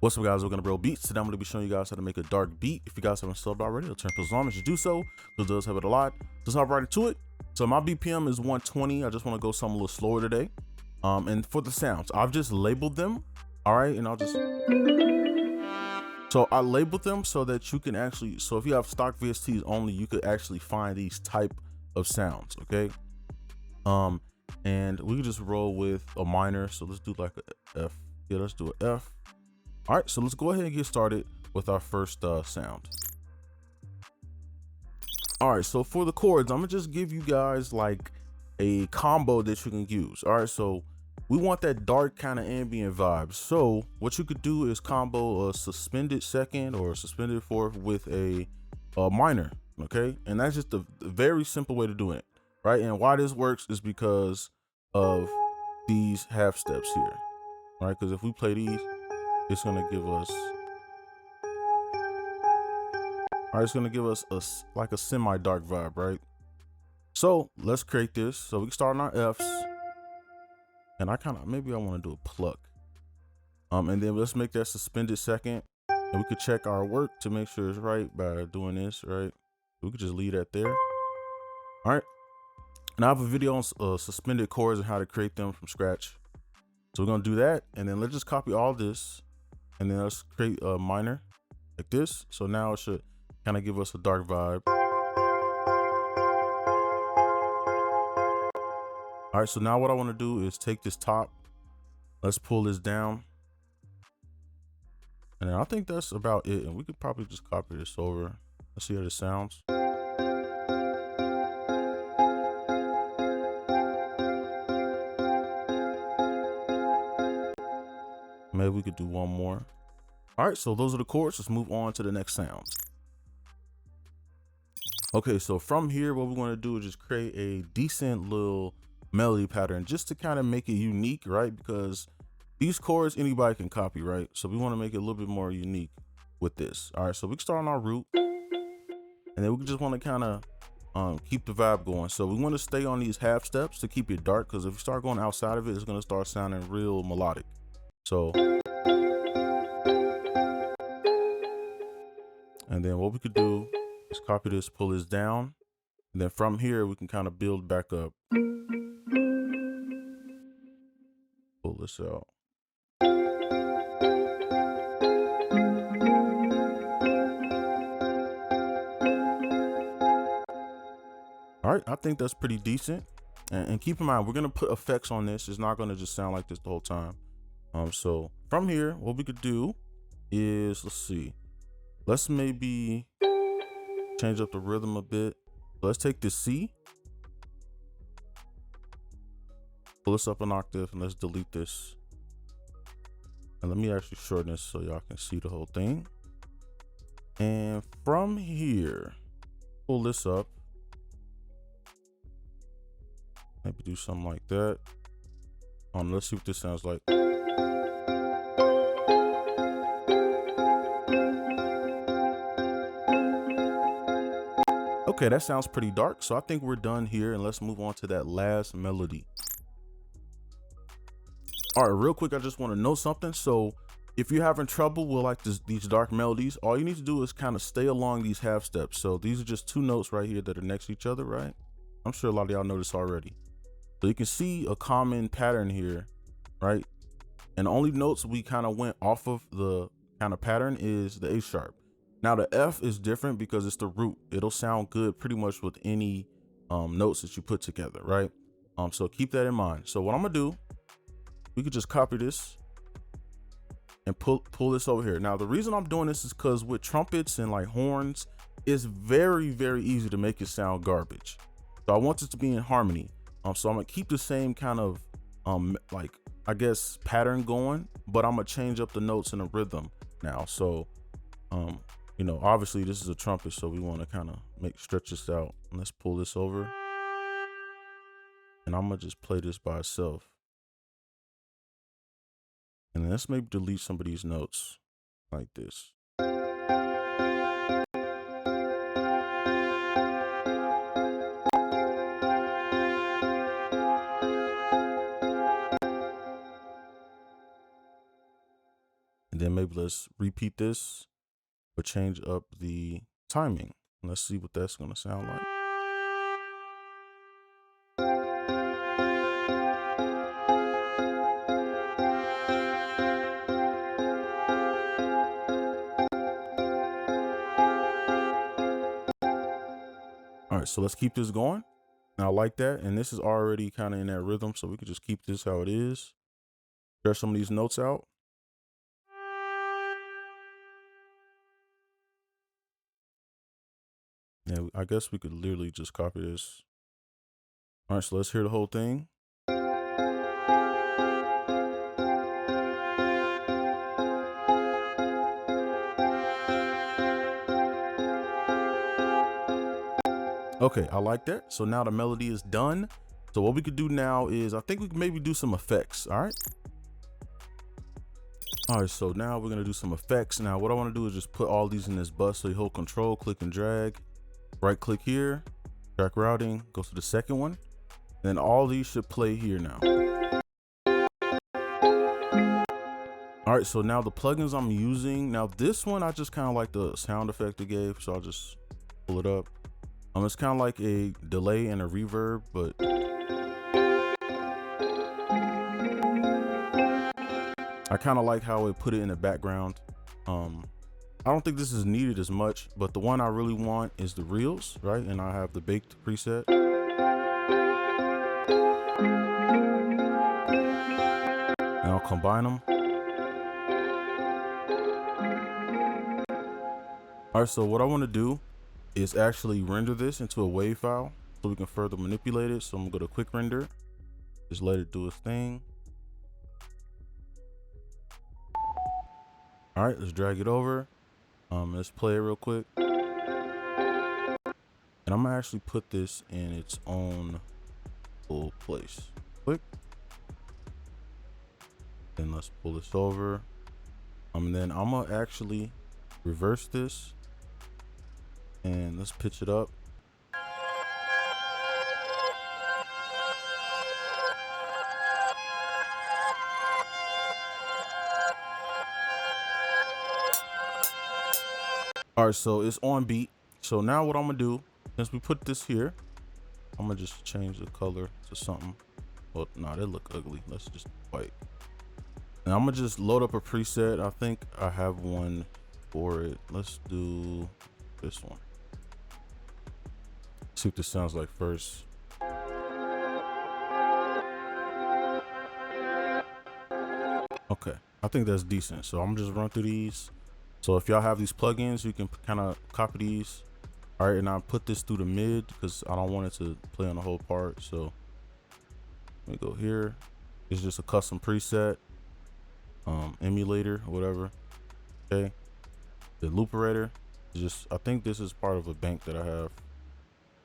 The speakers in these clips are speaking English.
What's up, guys? We're gonna bro beats. Today I'm gonna be showing you guys how to make a dark beat. If you guys haven't subbed already, it'll turn pixels on. You should do so. Because does have it a lot. Just hop right into it. So my BPM is 120. I just want to go something a little slower today. And for the sounds, I've just labeled them. All right, and I'll just. So I labeled them so that you can actually. So if you have stock VSTs only, you could actually find these type of sounds. Okay. And we can just roll with a minor. So let's do like a F. Yeah, let's do an F. All right, so let's go ahead and get started with our first sound. All right, so for the chords, I'm gonna just give you guys like a combo that you can use. All right, so we want that dark kind of ambient vibe. So what you could do is combo a suspended second or a suspended fourth with a minor, okay? And that's just a very simple way to do it, right? And why this works is because of these half steps here, right? Because if we play these, it's gonna give us, all right, it's gonna give us like a semi-dark vibe, right? So let's create this. So we can start on our Fs, and maybe I want to do a pluck, and then let's make that suspended second, and we could check our work to make sure it's right by doing this, right? We could just leave that there. All right, and I have a video on suspended chords and how to create them from scratch. So we're gonna do that, and then let's just copy all this. And then let's create a minor like this. So now it should kind of give us a dark vibe. All right, so now what I want to do is take this top. Let's pull this down. And then I think that's about it. And we could probably just copy this over. Let's see how this sounds. Maybe we could do one more. All right, so those are the chords. Let's move on to the next sounds. Okay, so from here, what we want to do is just create a decent little melody pattern just to kind of make it unique, right? Because these chords, anybody can copy, right? So we want to make it a little bit more unique with this. All right, so we can start on our root, and then we just want to kind of keep the vibe going. So we want to stay on these half steps to keep it dark, because if you start going outside of it, it's going to start sounding real melodic. So, and then what we could do is copy this, pull this down, and then from here we can kind of build back up. Pull this out. All right, I think that's pretty decent. And keep in mind, we're gonna put effects on this. It's not gonna just sound like this the whole time. So from here, what we could do is, let's maybe change up the rhythm a bit. Let's take this C, pull this up an octave, and let's delete this. And let me actually shorten this so y'all can see the whole thing. And from here, pull this up. Maybe do something like that. Let's see what this sounds like. Okay, that sounds pretty dark. So I think we're done here, and let's move on to that last melody. All right, real quick, I just want to know something. So if you're having trouble with like these dark melodies, all you need to do is kind of stay along these half steps. So these are just two notes right here that are next to each other, right? I'm sure a lot of y'all know this already. So you can see a common pattern here, right? And the only notes we kind of went off of the kind of pattern is the A sharp. Now the F is different because it's the root. It'll sound good pretty much with any notes that you put together, right? So keep that in mind. So what I'm gonna do, we could just copy this and pull this over here. Now the reason I'm doing this is because with trumpets and like horns, it's very, very easy to make it sound garbage. So I want it to be in harmony. So I'm gonna keep the same kind of like, I guess, pattern going, but I'm gonna change up the notes and the rhythm now. So you know, obviously this is a trumpet, so we want to kind of stretch this out. Let's pull this over, and I'm gonna just play this by itself. And then let's maybe delete some of these notes like this. And then maybe let's repeat this, but change up the timing. Let's see what that's gonna sound like. All right, so let's keep this going. Now I like that, and this is already kind of in that rhythm, so we can just keep this how it is. Share some of these notes out. Yeah, I guess we could literally just copy this. All right, so let's hear the whole thing. Okay, I like that. So now the melody is done. So what we could do now is, I think we can maybe do some effects. All right. All right, so now we're gonna do some effects. Now what I wanna do is just put all these in this bus. So you hold control, click and drag, right click here, track routing, go to the second one. Then all these should play here now. All right, so now the plugins I'm using, now this one, I just kind of like the sound effect it gave. So I'll just pull it up. It's kind of like a delay and a reverb, but I kind of like how it put it in the background. I don't think this is needed as much, but the one I really want is the reels, right? And I have the baked preset. And I'll combine them. All right, so what I want to do is actually render this into a WAV file so we can further manipulate it. So I'm gonna go to quick render, just let it do its thing. All right, let's drag it over. Let's play it real quick. And I'm gonna actually put this in its own little place. Click. Then let's pull this over. And then I'm gonna actually reverse this and let's pitch it up. All right, so it's on beat. So now what I'm gonna do, since we put this here, I'm gonna just change the color to something. Well, no, they look ugly. Let's just white. And I'm gonna just load up a preset. I think I have one for it. Let's do this one. See what this sounds like first. Okay, I think that's decent. So I'm just run through these. So if y'all have these plugins, you can kind of copy these. All right, and I put this through the mid because I don't want it to play on the whole part. So let me go here. It's just a custom preset, emulator or whatever. Okay, the looperator is just, I think this is part of a bank that I have,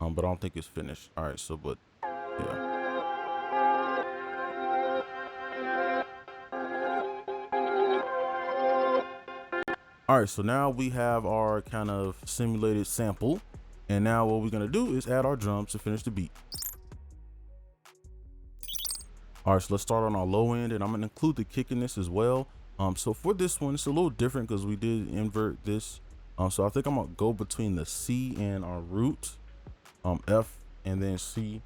but I don't think it's finished. All right, so but yeah. All right, so now we have our kind of simulated sample. And now what we're gonna do is add our drums to finish the beat. All right, so let's start on our low end, and I'm gonna include the kick in this as well. So for this one, it's a little different because we did invert this. So I think I'm gonna go between the C and our root, F and then C.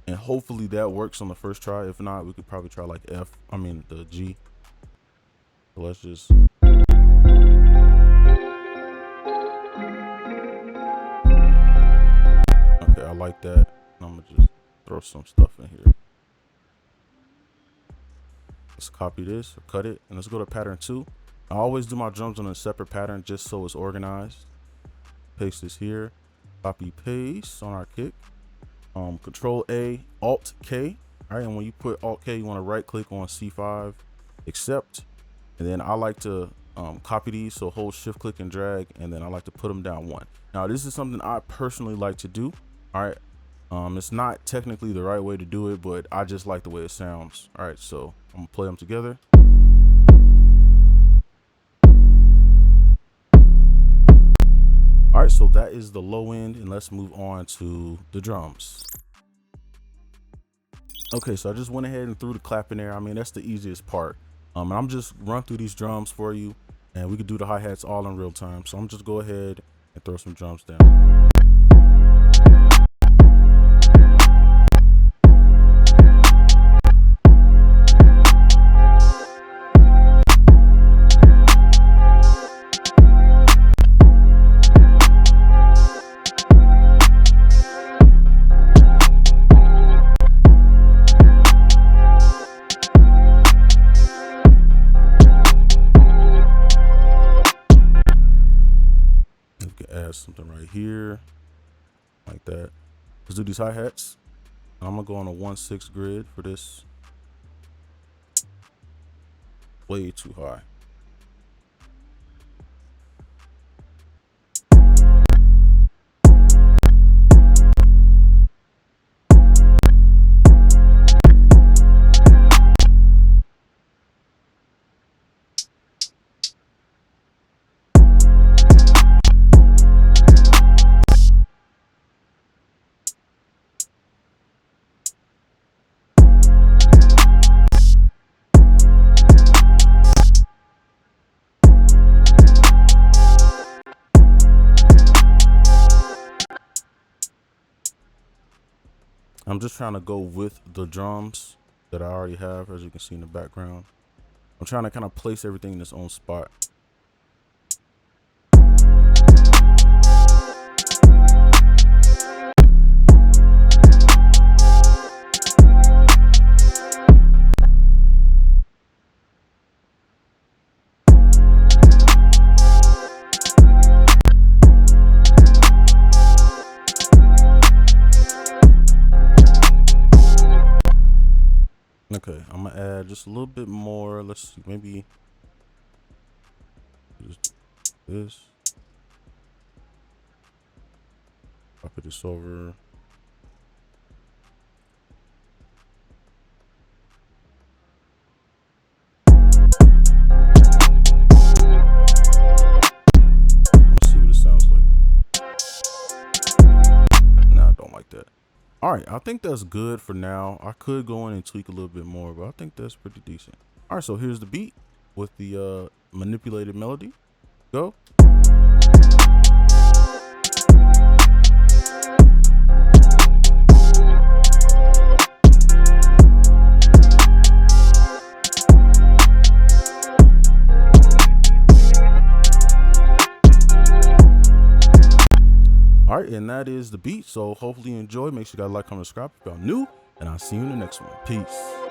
And hopefully that works on the first try. If not, we could probably try like the G. So let's just. Okay, I like that. I'm gonna just throw some stuff in here. Let's copy this or cut it, and let's go to pattern 2. I always do my drums on a separate pattern just so it's organized. Paste this here, copy paste on our kick. Control A, Alt K. All right, and when you put Alt K, you want to right click on C5, accept, and then I like to copy these. So hold shift click and drag, and then I like to put them down 1. Now this is something I personally like to do. All right, it's not technically the right way to do it, but I just like the way it sounds. All right, so I'm gonna play them together. All right, so that is the low end, and let's move on to the drums. Okay, so I just went ahead and threw the clap in there. I mean, that's the easiest part. And I'm just run through these drums for you, and we could do the hi-hats all in real time. So I'm just go ahead and throw some drums down. Add something right here like that. Let's do these hi-hats. I'm gonna go on a 1/6 grid for this. Way too high. I'm just trying to go with the drums that I already have, as you can see in the background. I'm trying to kind of place everything in its own spot. Okay, I'm gonna add just a little bit more. Let's see, maybe just this. I'll put this over. Let's see what it sounds like. Nah, I don't like that. All right, I think that's good for now. I could go in and tweak a little bit more, but I think that's pretty decent. All right, so here's the beat with the manipulated melody. Go. All right, and that is the beat. So hopefully you enjoy. Make sure you guys like, comment, subscribe if y'all new, and I'll see you in the next one. Peace.